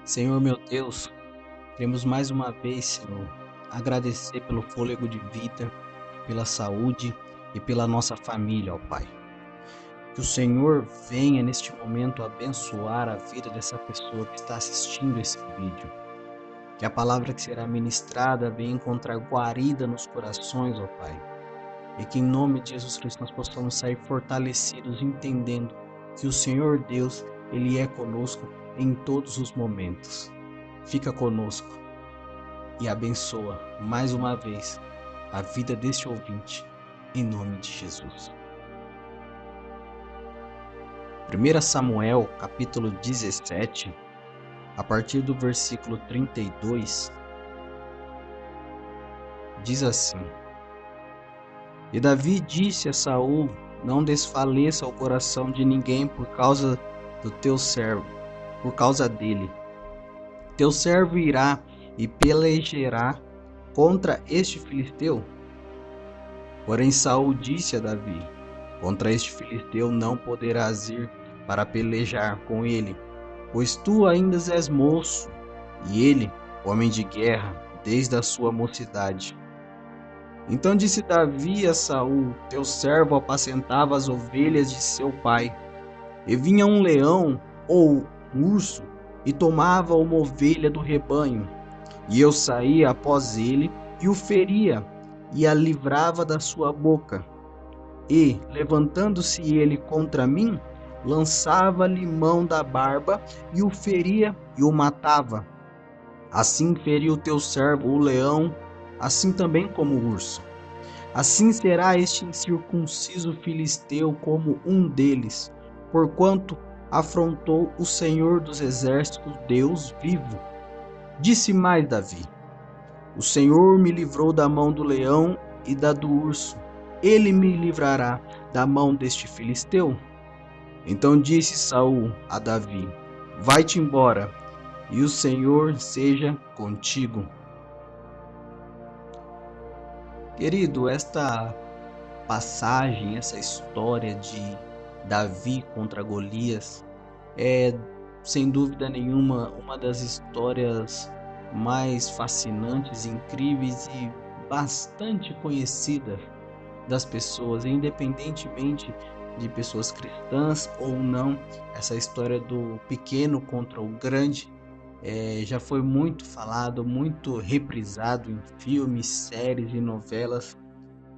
Senhor meu Deus, queremos mais uma vez, Senhor, agradecer pelo fôlego de vida, pela saúde e pela nossa família, ó Pai. Que o Senhor venha neste momento abençoar a vida dessa pessoa que está assistindo esse vídeo. Que a palavra que será ministrada venha encontrar guarida nos corações, ó Pai. E que em nome de Jesus Cristo nós possamos sair fortalecidos, entendendo que o Senhor Deus, Ele é conosco em todos os momentos. Fica conosco e abençoa mais uma vez a vida deste ouvinte, em nome de Jesus. 1 Samuel, capítulo 17, a partir do versículo 32, diz assim: E Davi disse a Saul: Não desfaleça o coração de ninguém por causa do teu servo, por causa dele. Teu servo irá e pelejará contra este filisteu. Porém Saul disse a Davi: Contra este filisteu não poderás ir para pelejar com ele, pois tu ainda és moço, e ele, homem de guerra, desde a sua mocidade. Então disse Davi a Saul: Teu servo apacentava as ovelhas de seu pai, e vinha um leão ou um urso e tomava uma ovelha do rebanho, e eu saía após ele e o feria e a livrava da sua boca. E, levantando-se ele contra mim, lançava-lhe mão da barba e o feria e o matava. Assim feriu teu servo o leão, assim também como o urso. Assim será este incircunciso filisteu como um deles, porquanto afrontou o Senhor dos exércitos, Deus vivo. Disse mais Davi: O Senhor me livrou da mão do leão e da do urso. Ele me livrará da mão deste filisteu? Então disse Saul a Davi: Vai-te embora, e o Senhor seja contigo. Querido, esta passagem, essa história de Davi contra Golias é, sem dúvida nenhuma, uma das histórias mais fascinantes, incríveis e bastante conhecidas das pessoas, independentemente de pessoas cristãs ou não. Essa história do pequeno contra o grande já foi muito falado, muito reprisado em filmes, séries e novelas.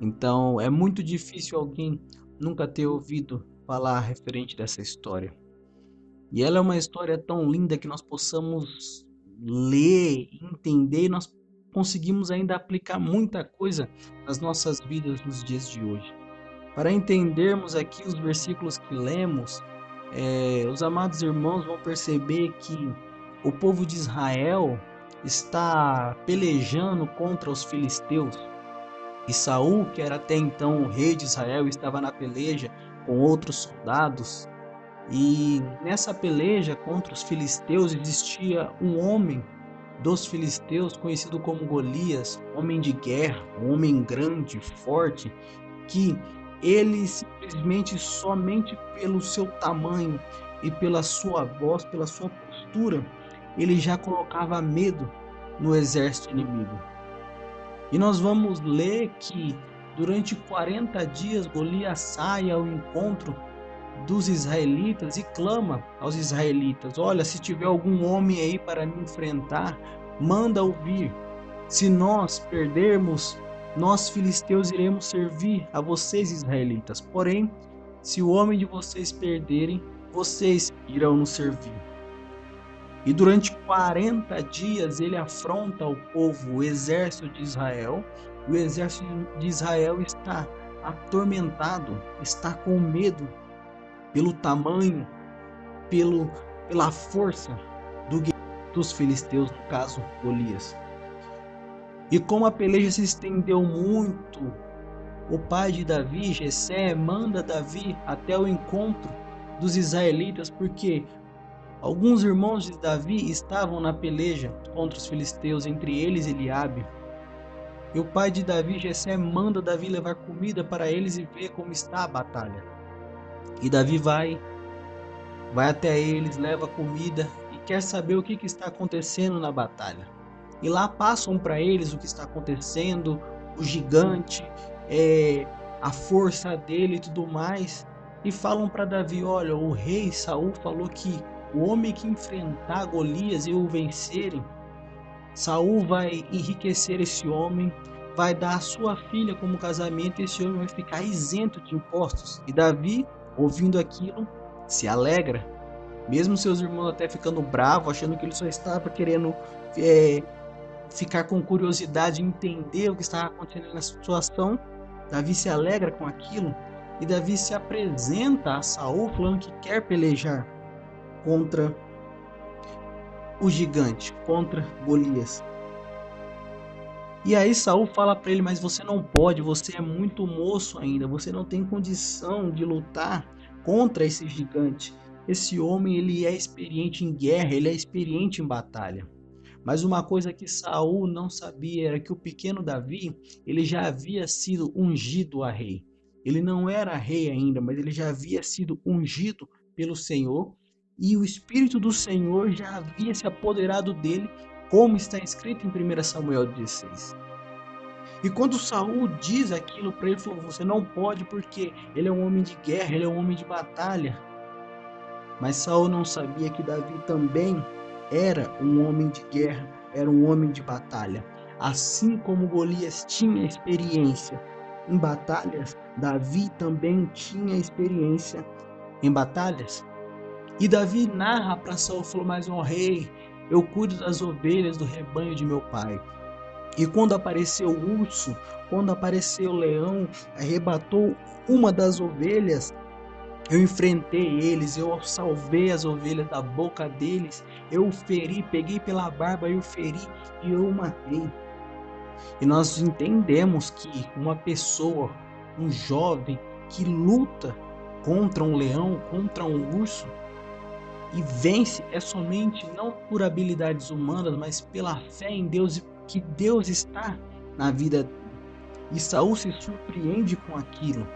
Então é muito difícil alguém nunca ter ouvido falar referente dessa história. E ela é uma história tão linda que nós possamos ler, entender, e nós conseguimos ainda aplicar muita coisa nas nossas vidas nos dias de hoje. Para entendermos aqui os versículos que lemos, os amados irmãos vão perceber que o povo de Israel está pelejando contra os filisteus. E Saul, que era até então o rei de Israel, estava na peleja com outros soldados. E nessa peleja contra os filisteus existia um homem dos filisteus conhecido como Golias, homem de guerra, um homem grande, forte, que ele simplesmente somente pelo seu tamanho e pela sua voz, pela sua postura, ele já colocava medo no exército inimigo. E nós vamos ler que durante 40 dias Golias sai ao encontro dos israelitas e clama aos israelitas: Olha, se tiver algum homem aí para me enfrentar, manda-o vir. Se nós perdermos, nós filisteus iremos servir a vocês israelitas. Porém, se o homem de vocês perderem, vocês irão nos servir. E durante 40 dias ele afronta o povo, o exército de Israel. E o exército de Israel está atormentado, está com medo pelo tamanho, pela força dos filisteus, no caso Golias. E como a peleja se estendeu muito, o pai de Davi, Jessé, manda Davi até o encontro dos israelitas, porque alguns irmãos de Davi estavam na peleja contra os filisteus, entre eles Eliabe. E o pai de Davi, Jessé, manda Davi levar comida para eles e ver como está a batalha. E Davi vai até eles, leva comida quer saber o que está acontecendo na batalha. E lá passam para eles o que está acontecendo, o gigante, a força dele e tudo mais. E falam para Davi: olha, o rei Saul falou que o homem que enfrentar Golias e o vencerem, Saul vai enriquecer esse homem, vai dar a sua filha como casamento e esse homem vai ficar isento de impostos. E Davi, ouvindo aquilo, se alegra. Mesmo seus irmãos até ficando bravos, achando que ele só estava querendo ficar com curiosidade e entender o que estava acontecendo na situação, Davi se alegra com aquilo e Davi se apresenta a Saul falando que quer pelejar contra o gigante, contra Golias. E aí Saul fala para ele: mas você não pode, você é muito moço ainda, você não tem condição de lutar contra esse gigante. Esse homem, ele é experiente em guerra, ele é experiente em batalha. Mas uma coisa que Saul não sabia era que o pequeno Davi, ele já havia sido ungido a rei. Ele não era rei ainda, mas ele já havia sido ungido pelo Senhor, e o Espírito do Senhor já havia se apoderado dele, como está escrito em 1 Samuel 16. E quando Saul diz aquilo para ele, falou: você não pode porque ele é um homem de guerra, ele é um homem de batalha. Mas Saul não sabia que Davi também era um homem de guerra, era um homem de batalha. Assim como Golias tinha experiência em batalhas, Davi também tinha experiência em batalhas. E Davi narra para Saul, falou: mas ó rei, eu cuido das ovelhas do rebanho de meu pai. E quando apareceu o urso, quando apareceu o leão, arrebatou uma das ovelhas, eu enfrentei eles, eu salvei as ovelhas da boca deles, eu o feri, peguei pela barba e o feri e eu o matei. E nós entendemos que uma pessoa, um jovem que luta contra um leão, contra um urso e vence é somente não por habilidades humanas, mas pela fé em Deus e que Deus está na vida dele. E Saul se surpreende com aquilo.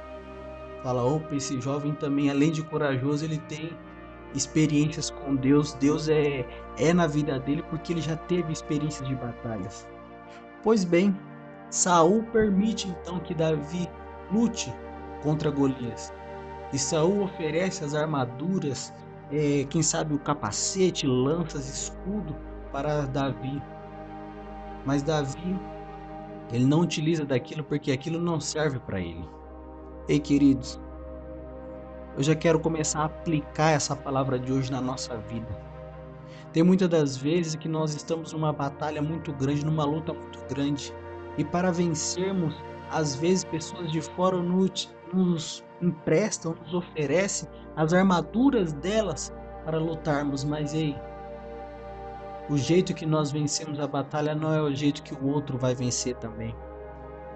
Fala: opa, esse jovem também, além de corajoso, ele tem experiências com Deus. Deus é na vida dele porque ele já teve experiências de batalhas. Pois bem, Saul permite então que Davi lute contra Golias. E Saul oferece as armaduras, quem sabe o capacete, lanças, escudo para Davi. Mas Davi, ele não utiliza daquilo porque aquilo não serve para ele. Ei, queridos, eu já quero começar a aplicar essa palavra de hoje na nossa vida. Tem muitas das vezes que nós estamos numa batalha muito grande, numa luta muito grande. E para vencermos, às vezes pessoas de fora nos emprestam, nos oferecem as armaduras delas para lutarmos. Mas ei, o jeito que nós vencemos a batalha não é o jeito que o outro vai vencer também.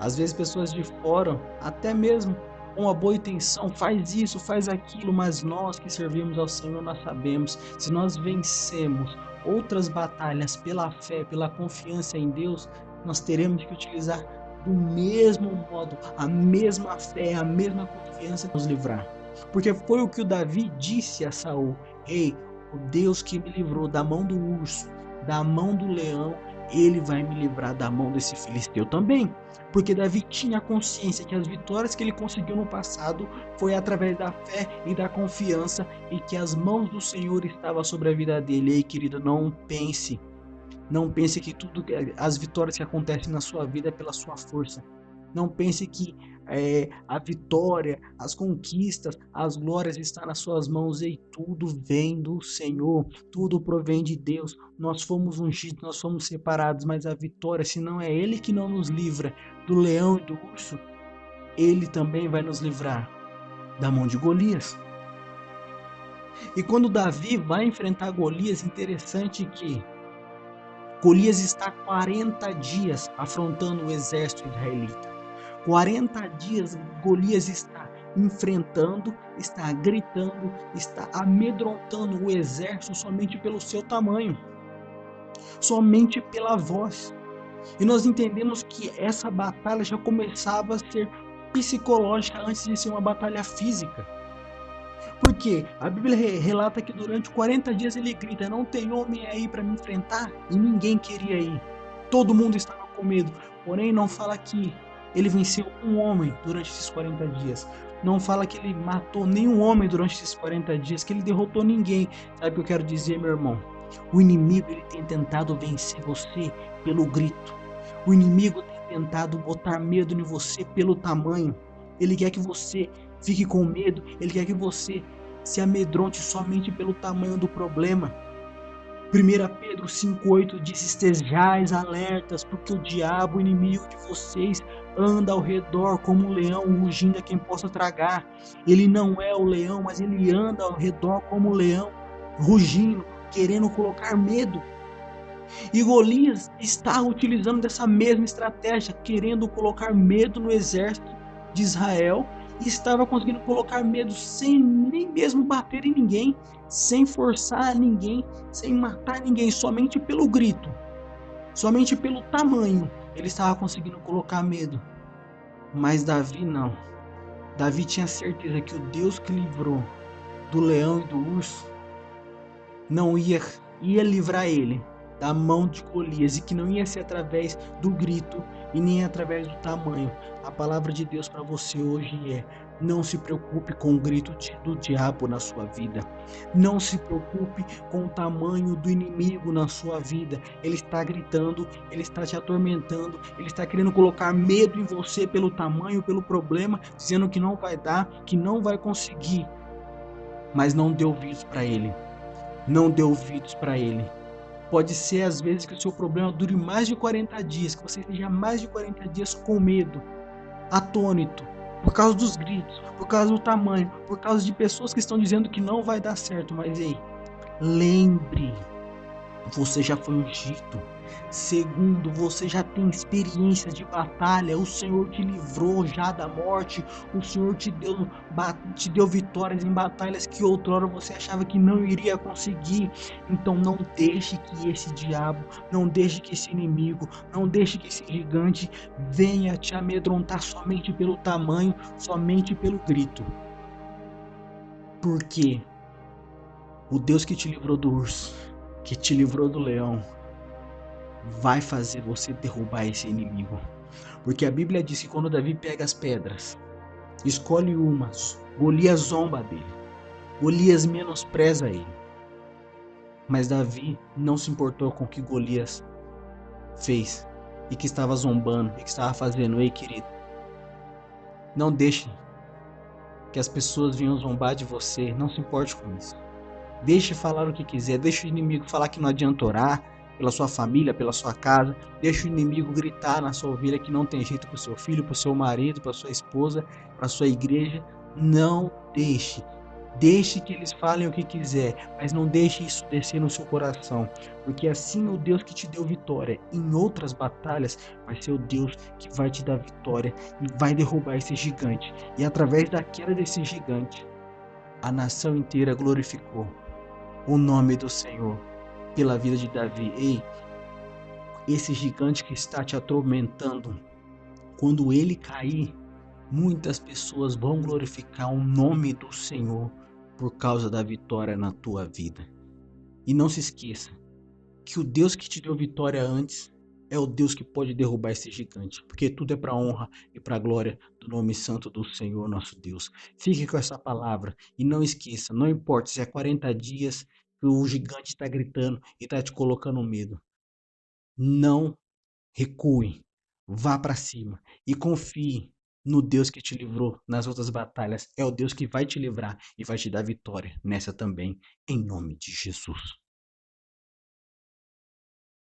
Às vezes pessoas de fora, até mesmo com uma boa intenção, faz isso, faz aquilo, mas nós que servimos ao Senhor, nós sabemos, se nós vencemos outras batalhas pela fé, pela confiança em Deus, nós teremos que utilizar do mesmo modo, a mesma fé, a mesma confiança para nos livrar. Porque foi o que o Davi disse a Saul: ei, o Deus que me livrou da mão do urso, da mão do leão, ele vai me livrar da mão desse filisteu também. Porque Davi tinha consciência que as vitórias que ele conseguiu no passado foi através da fé e da confiança e que as mãos do Senhor estavam sobre a vida dele. E aí, querido, não pense que tudo, as vitórias que acontecem na sua vida é pela sua força. Não pense que a vitória, as conquistas, as glórias estão nas suas mãos. E tudo vem do Senhor, tudo provém de Deus. Nós fomos ungidos, nós fomos separados, mas a vitória, se não é Ele que não nos livra do leão e do urso, Ele também vai nos livrar da mão de Golias. E quando Davi vai enfrentar Golias, interessante que Golias está 40 dias afrontando o exército israelita. 40 dias Golias está enfrentando, está gritando, está amedrontando o exército somente pelo seu tamanho, somente pela voz. E nós entendemos que essa batalha já começava a ser psicológica antes de ser uma batalha física. Porque a Bíblia relata que durante 40 dias ele grita: não tem homem aí para me enfrentar, e ninguém queria ir. Todo mundo estava com medo. Porém, não fala que ele venceu um homem durante esses 40 dias. Não fala que ele matou nenhum homem durante esses 40 dias, que ele derrotou ninguém. Sabe o que eu quero dizer, meu irmão? O inimigo ele tem tentado vencer você pelo grito. O inimigo tem tentado botar medo em você pelo tamanho. Ele quer que você fique com medo, ele quer que você se amedronte somente pelo tamanho do problema. 1 Pedro 5,8 diz: estejais alertas, porque o diabo, o inimigo de vocês, anda ao redor como um leão, rugindo a quem possa tragar. Ele não é o leão, mas ele anda ao redor como um leão, rugindo, querendo colocar medo. E Golias está utilizando dessa mesma estratégia, querendo colocar medo no exército de Israel, e estava conseguindo colocar medo sem nem mesmo bater em ninguém, sem forçar ninguém, sem matar ninguém, somente pelo grito, somente pelo tamanho. Ele estava conseguindo colocar medo. Mas Davi não. Davi tinha certeza que o Deus que livrou do leão e do urso não ia livrar ele da mão de Golias, e que não ia ser através do grito e nem através do tamanho. A palavra de Deus para você hoje é: não se preocupe com o grito do diabo na sua vida. Não se preocupe com o tamanho do inimigo na sua vida. Ele está gritando, ele está te atormentando, ele está querendo colocar medo em você pelo tamanho, pelo problema, dizendo que não vai dar, que não vai conseguir. Mas não dê ouvidos para ele. Não dê ouvidos para ele. Pode ser às vezes que o seu problema dure mais de 40 dias, que você esteja mais de 40 dias com medo, atônito, por causa dos gritos, por causa do tamanho, por causa de pessoas que estão dizendo que não vai dar certo. Mas ei, lembre, você já foi ungido. Segundo, você já tem experiência de batalha. O Senhor te livrou já da morte. O Senhor te deu vitórias em batalhas que outrora você achava que não iria conseguir. Então não deixe que esse diabo, não deixe que esse inimigo, não deixe que esse gigante venha te amedrontar somente pelo tamanho, somente pelo grito. Porque o Deus que te livrou do urso, que te livrou do leão, vai fazer você derrubar esse inimigo. Porque a Bíblia diz que quando Davi pega as pedras, escolhe umas, Golias zomba dele, Golias menospreza ele. Mas Davi não se importou com o que Golias fez e que estava zombando e que estava fazendo. Ei, querido, não deixe que as pessoas venham zombar de você, não se importe com isso. Deixe falar o que quiser, deixe o inimigo falar que não adianta orar pela sua família, pela sua casa. Deixe o inimigo gritar na sua ovelha que não tem jeito para o seu filho, para o seu marido, para sua esposa, para sua igreja. Não deixe. Deixe que eles falem o que quiser, mas não deixe isso descer no seu coração, porque assim o Deus que te deu vitória em outras batalhas vai ser o Deus que vai te dar vitória e vai derrubar esse gigante. E através da queda desse gigante, a nação inteira glorificou o nome do Senhor pela vida de Davi. Ei, esse gigante que está te atormentando, quando ele cair, muitas pessoas vão glorificar o nome do Senhor por causa da vitória na tua vida. E não se esqueça que o Deus que te deu vitória antes é o Deus que pode derrubar esse gigante, porque tudo é para a honra e para a glória do nome santo do Senhor nosso Deus. Fique com essa palavra e não esqueça, não importa se é 40 dias que o gigante está gritando e está te colocando medo. Não recue, vá para cima e confie no Deus que te livrou nas outras batalhas. É o Deus que vai te livrar e vai te dar vitória nessa também, em nome de Jesus.